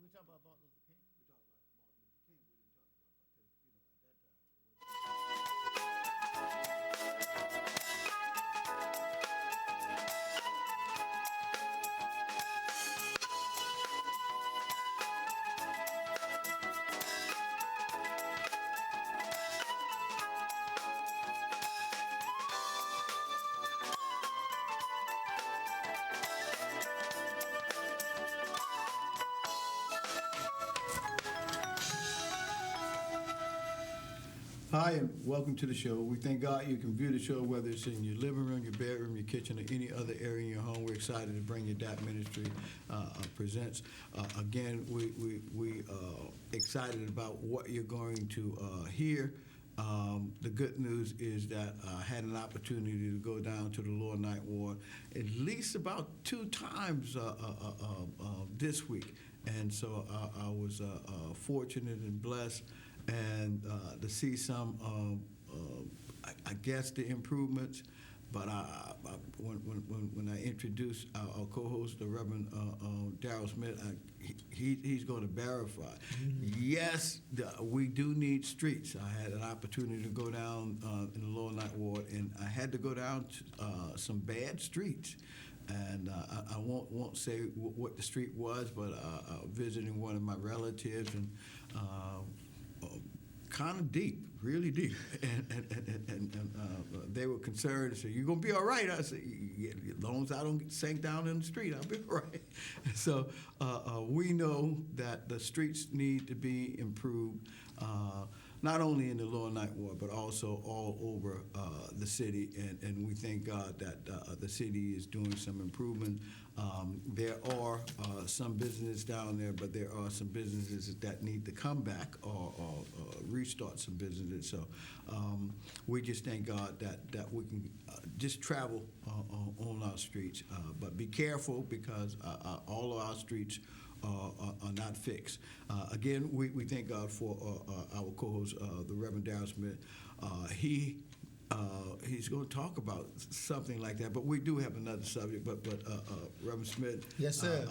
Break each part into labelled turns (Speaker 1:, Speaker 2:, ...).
Speaker 1: we talk about Martin Luther King? We talked about Martin Luther King. We didn't talk about, because, at that time, Hi, and welcome to the show. We thank God you can view the show whether it's in your living room, your bedroom, your kitchen, or any other area in your home. We're excited to bring you DAP Ministry presents. Again, we excited about what you're going to hear. The good news is that I had an opportunity to go down to the Lower Ninth Ward at least about 2 times this week. And so I was fortunate and blessed and to see some, I guess, the improvements. But when I introduced our co-host, the Reverend Darrell Smith, he's going to verify. Mm-hmm. Yes, we do need streets. I had an opportunity to go down in the Lower Ninth Ward, and I had to go down to some bad streets. And I won't say what the street was, but visiting one of my relatives and kind of deep, really deep, and they were concerned and said, "You're gonna be all right." I said, "Yeah, as long as I don't get sank down in the street, I'll be all right." So we know that the streets need to be improved, not only in the Lower Ninth Ward, but also all over the city, and we thank God that the city is doing some improvement. There are some businesses down there, but there are some businesses that need to come back or restart some businesses. So we just thank God that we can just travel on our streets. But be careful, because all of our streets are not fixed. Again, we thank God for our co-host, the Reverend Darrell Smith. He's going to talk about something like that, but we do have another subject. But Reverend Smith,
Speaker 2: yes, sir.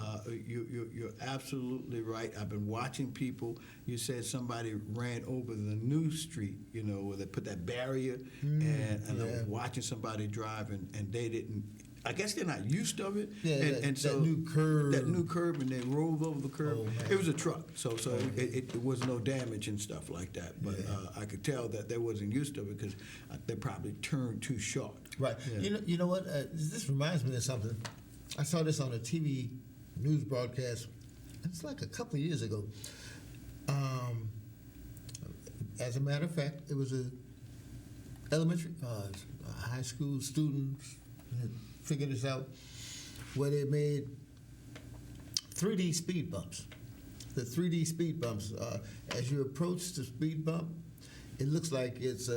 Speaker 1: You're absolutely right. I've been watching people. You said somebody ran over the new street, where they put that barrier, and I was watching somebody drive, and they didn't. I guess they're not used of it.
Speaker 2: Yeah,
Speaker 1: and so
Speaker 2: that new curb,
Speaker 1: and they rolled over the curb.
Speaker 2: Oh,
Speaker 1: it was a truck, so it was no damage and stuff like that. But I could tell that they wasn't used to it, because they probably turned too short.
Speaker 2: Right. Yeah. You know what? This reminds me of something. I saw this on a TV news broadcast. It's like a couple of years ago. As a matter of fact, it was a elementary, high school students had figured this out, where they made 3D speed bumps. The 3D speed bumps, as you approach the speed bump, it looks like it's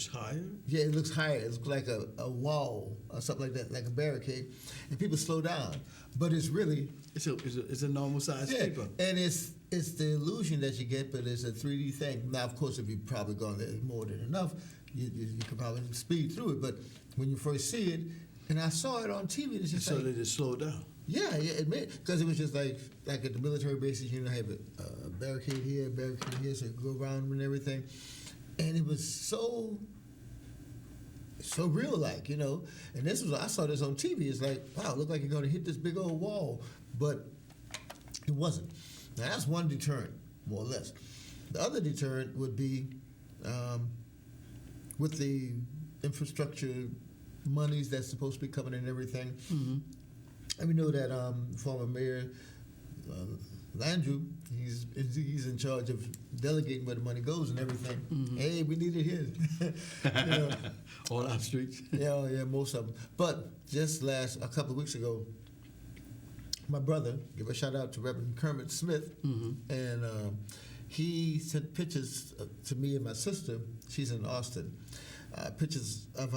Speaker 1: higher?
Speaker 2: Yeah, it looks higher. It looks like a wall or something like that, like a barricade. And people slow down. But it's really...
Speaker 1: It's a normal size speed bump.
Speaker 2: And it's the illusion that you get, but it's a 3D thing. Now, of course, if you've probably gone there more than enough, you can probably speed through it. But when you first see it, and I saw it on TV, it's just
Speaker 1: so they just slowed down.
Speaker 2: Yeah, because it was just like at the military bases, have a barricade here, so you go around and everything, and it was so real, like, And I saw this on TV. It's like, wow, it looked like you're going to hit this big old wall, but it wasn't. Now that's one deterrent, more or less. The other deterrent would be with the infrastructure monies that's supposed to be coming in and everything. Mm-hmm. And we know that former Mayor Landrew, he's in charge of delegating where the money goes and everything. Mm-hmm. Hey, we need it here.
Speaker 1: All our streets.
Speaker 2: Yeah, most of them. But just a couple of weeks ago, my brother, give a shout out to Reverend Kermit Smith, mm-hmm. and he sent pictures to me and my sister. She's in Austin. Pictures of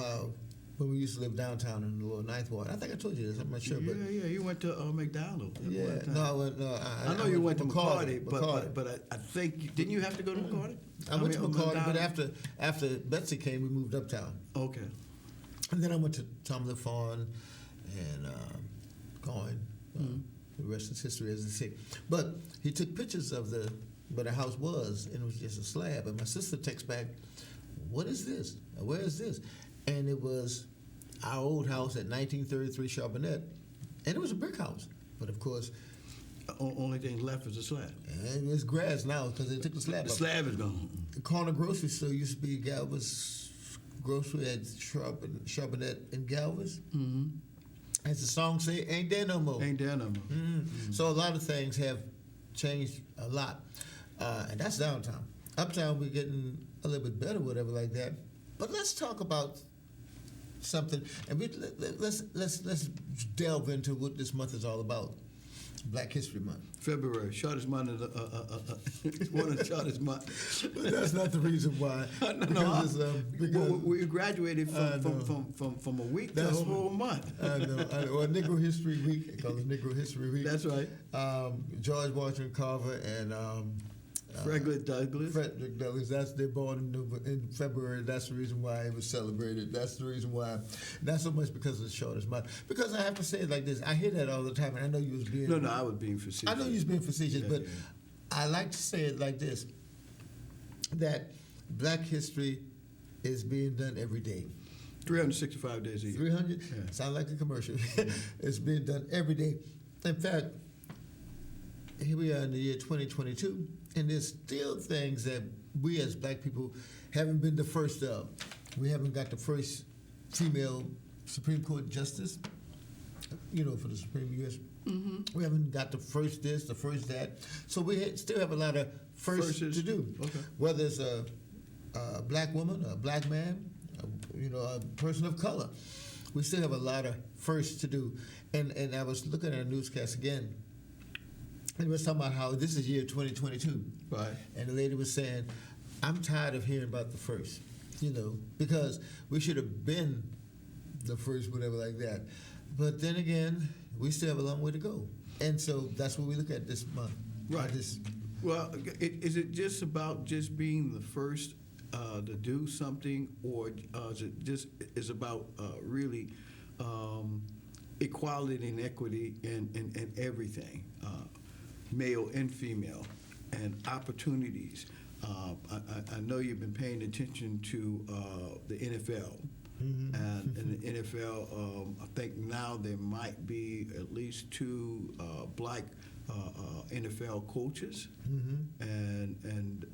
Speaker 2: when we used to live downtown in the Lower Ninth Ward. I think I told you this. I'm not sure.
Speaker 1: Yeah. You went to McDonald's.
Speaker 2: Yeah. I
Speaker 1: know you went to McCarty, but I think didn't you have to go to McCarty?
Speaker 2: I went to McCarty, but after Betsy came, we moved uptown.
Speaker 1: Okay.
Speaker 2: And then I went to Tom LaFawn and Coyne. The rest is history, as they say. But he took pictures of where the house was, and it was just a slab. And my sister texts back, "What is this? Where is this?" And it was our old house at 1933 Charbonnet, and it was a brick house. But of course,
Speaker 1: Only thing left is the slab.
Speaker 2: and it's grass now because they took the slab
Speaker 1: The
Speaker 2: up.
Speaker 1: slab is gone.
Speaker 2: The corner grocery store used to be Galvez Grocery at Charbonnet and Galvez.
Speaker 1: Mm-hmm.
Speaker 2: As the song say, ain't there no more.
Speaker 1: Ain't there no more.
Speaker 2: Mm-hmm. So a lot of things have changed a lot, and that's downtown. Uptown, we're getting a little bit better, whatever like that. But let's talk about something, and let's delve into what this month is all about. Black History Month.
Speaker 1: February, shortest month of the, one of the shortest months.
Speaker 2: But that's not the reason why.
Speaker 1: Because we graduated from a week to a whole month.
Speaker 2: I know. Well, Negro History Week. They call it Negro History Week.
Speaker 1: That's right.
Speaker 2: George Washington Carver and
Speaker 1: Frederick Douglass.
Speaker 2: Frederick Douglass. They're born in February. That's the reason why it was celebrated. That's the reason why. Not so much because of the shortest month. Because I have to say it like this. I hear that all the time, and I know you was being.
Speaker 1: No, I was being facetious.
Speaker 2: I know you was being facetious,
Speaker 1: Yeah,
Speaker 2: but
Speaker 1: yeah.
Speaker 2: I like to say it like this: that Black history is being done every day.
Speaker 1: 365 days a year.
Speaker 2: 300?
Speaker 1: Yeah.
Speaker 2: Sound like a commercial. It's being done every day. In fact, here we are in the year 2022, and there's still things that we as Black people haven't been the first of. We haven't got the first female Supreme Court justice, for the Supreme U.S. Mm-hmm. We haven't got the first this, the first that. So we still have a lot of firsts to do. Okay. Whether it's a Black woman, a Black man, a person of color. We still have a lot of firsts to do. And I was looking at a newscast again, and it was talking about how this is year 2022.
Speaker 1: Right.
Speaker 2: And the lady was saying, I'm tired of hearing about the first, because we should have been the first, whatever like that. But then again, we still have a long way to go. And so that's what we look at this month.
Speaker 1: Right. Well, is it just about just being the first to do something, or is about really equality and equity in everything, male and female, and opportunities? I know you've been paying attention to the NFL. Mm-hmm. And in the NFL, I think now there might be at least 2 Black NFL coaches, mm-hmm. and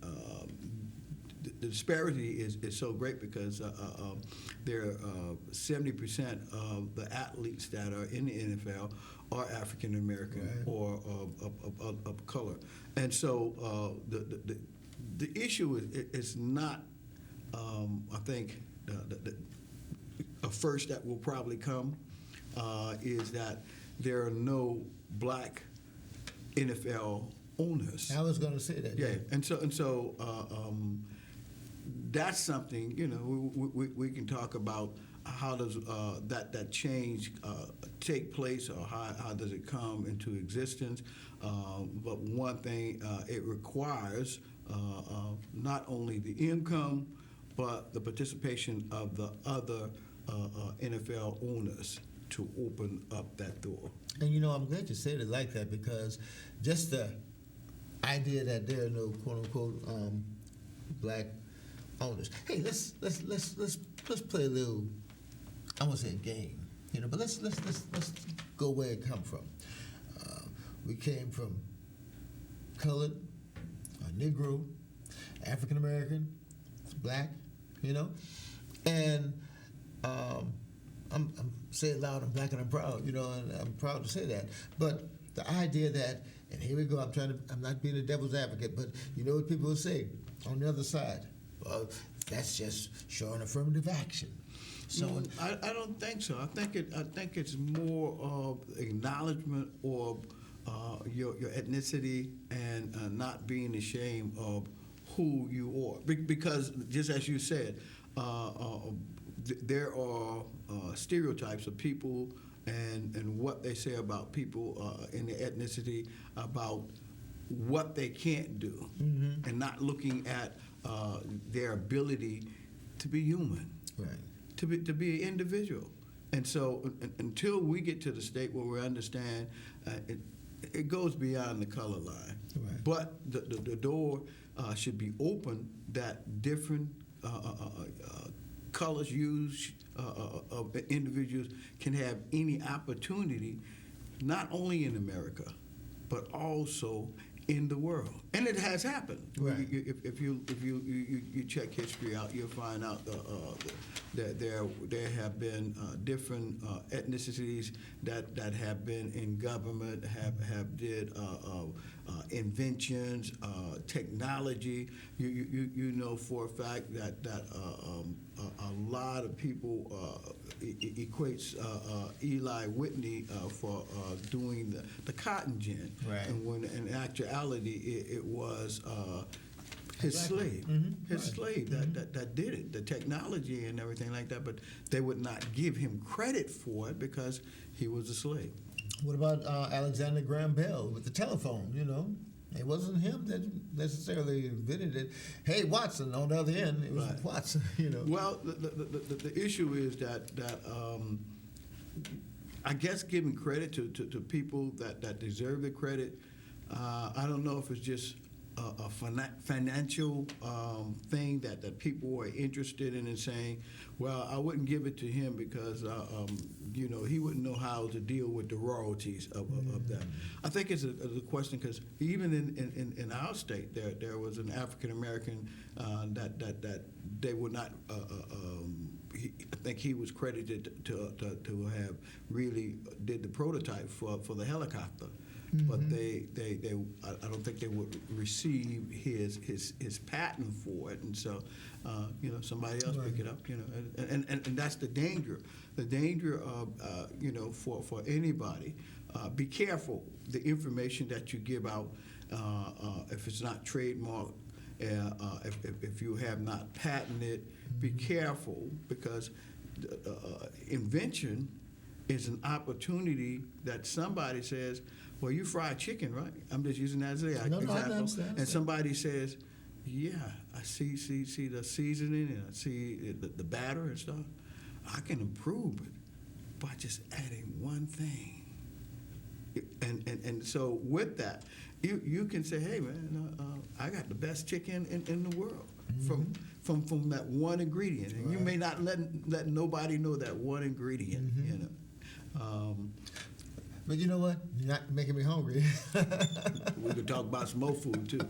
Speaker 1: the disparity is so great because there are 70% of the athletes that are in the NFL are African American, right, or of color, and so the issue is not, I think, a first that will probably come is that there are no Black NFL owners.
Speaker 2: I was going to say that.
Speaker 1: Yeah, and so that's something we can talk about. How does that change take place, or how does it come into existence? But one thing, it requires not only the income, but the participation of the other NFL owners to open up that door.
Speaker 2: And I'm glad you said it like that, because just the idea that there are no quote unquote Black owners. Hey, let's play a little. I won't say a game, but let's go where it come from. We came from colored, Negro, African American, Black, and I'm saying it loud, I'm Black and I'm proud, and I'm proud to say that. But the idea that, and here we go, I'm not being a devil's advocate, but you know what people will say on the other side? Well, that's just showing affirmative action. So
Speaker 1: I don't think so. I think it's more of acknowledgement of your ethnicity and not being ashamed of who you are. Because just as you said, there are stereotypes of people and what they say about people in their ethnicity, about what they can't do, mm-hmm. and not looking at their ability to be human.
Speaker 2: Right.
Speaker 1: To be an individual. And so until we get to the state where we understand it goes beyond the color line.
Speaker 2: Right.
Speaker 1: But the door should be open that different colors used of individuals can have any opportunity, not only in America, but also in the world, and it has happened.
Speaker 2: Right.
Speaker 1: If you check history out, you'll find out that there have been different ethnicities that have been in government, have did inventions, technology. You know for a fact that a lot of people equates Eli Whitney for doing the cotton gin,
Speaker 2: Right.
Speaker 1: and when in actuality it was his
Speaker 2: Exactly.
Speaker 1: slave,
Speaker 2: Mm-hmm.
Speaker 1: his
Speaker 2: Right.
Speaker 1: slave that did it, the technology and everything like that. But they would not give him credit for it because he was a slave.
Speaker 2: What about Alexander Graham Bell with the telephone? You know, it wasn't him that necessarily invented it. Hey, Watson, on the other end, it was
Speaker 1: Right.
Speaker 2: Watson. You know.
Speaker 1: Well, the issue is that I guess giving credit to people that deserve the credit. I don't know if it's just a financial thing that people are interested in and saying, well, I wouldn't give it to him because he wouldn't know how to deal with the royalties of that. I think it's a question because even in our state there was an African American that they would not. I think he was credited to have really did the prototype for the helicopter.
Speaker 2: Mm-hmm.
Speaker 1: But I don't think they would receive his patent for it, and so somebody else pick it up, and that's the danger. The danger of for anybody, be careful the information that you give out if it's not trademarked, if you have not patented. Be careful because invention is an opportunity that somebody says, well, you fry chicken, right? I'm just using that as an example.
Speaker 2: I understand.
Speaker 1: And somebody says, yeah, I see the seasoning and I see the batter and stuff. I can improve it by just adding one thing. And so with that, you can say, hey, man, I got the best chicken in the world.
Speaker 2: Mm-hmm.
Speaker 1: From that one ingredient, and
Speaker 2: right.
Speaker 1: You may not let nobody know that one ingredient.
Speaker 2: Mm-hmm. But you know what? You're not making me hungry.
Speaker 1: We could talk about some more food too.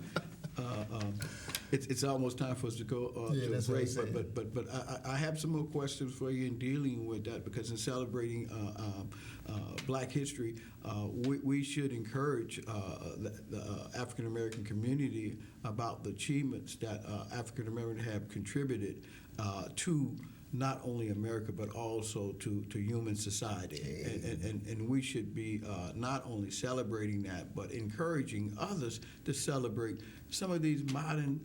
Speaker 1: It's almost time for us to go to a break. But I have some more questions for you in dealing with that because in celebrating Black History, we should encourage the African American community about the achievements that African Americans have contributed to not only America but also to human society, and we should be not only celebrating that but encouraging others to celebrate some of these modern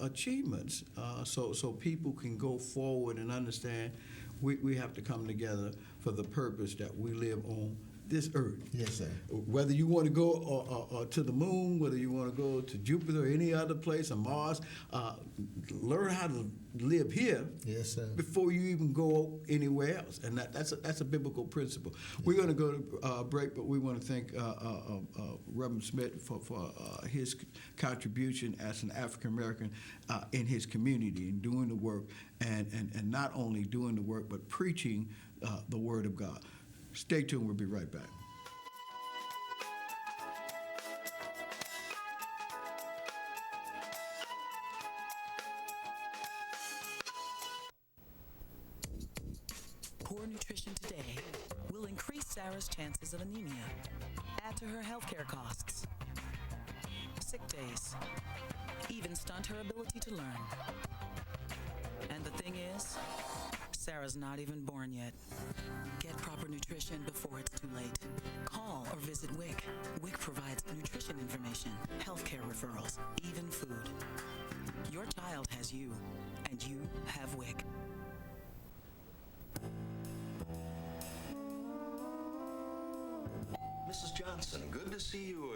Speaker 1: achievements, so people can go forward and understand we have to come together for the purpose that we live on this earth.
Speaker 2: Yes, sir.
Speaker 1: Whether you want to go to the moon, whether you want to go to Jupiter or any other place, or Mars, learn how to live here.
Speaker 2: Yes, sir.
Speaker 1: Before you even go anywhere else, and that's a biblical principle. Yeah. We're going to go to break, but we want to thank Reverend Smith for his contribution as an African American in his community and doing the work, and not only doing the work but preaching the Word of God. Stay tuned. We'll be right back.
Speaker 3: Poor nutrition today will increase Sarah's chances of anemia, add to her healthcare costs, sick days, even stunt her ability to learn. And the thing is, Sarah's not even born yet. Get proper nutrition before it's too late. Call or visit WIC. WIC provides nutrition information, healthcare referrals, even food. Your child has you, and you have WIC.
Speaker 4: Mrs. Johnson, good to see you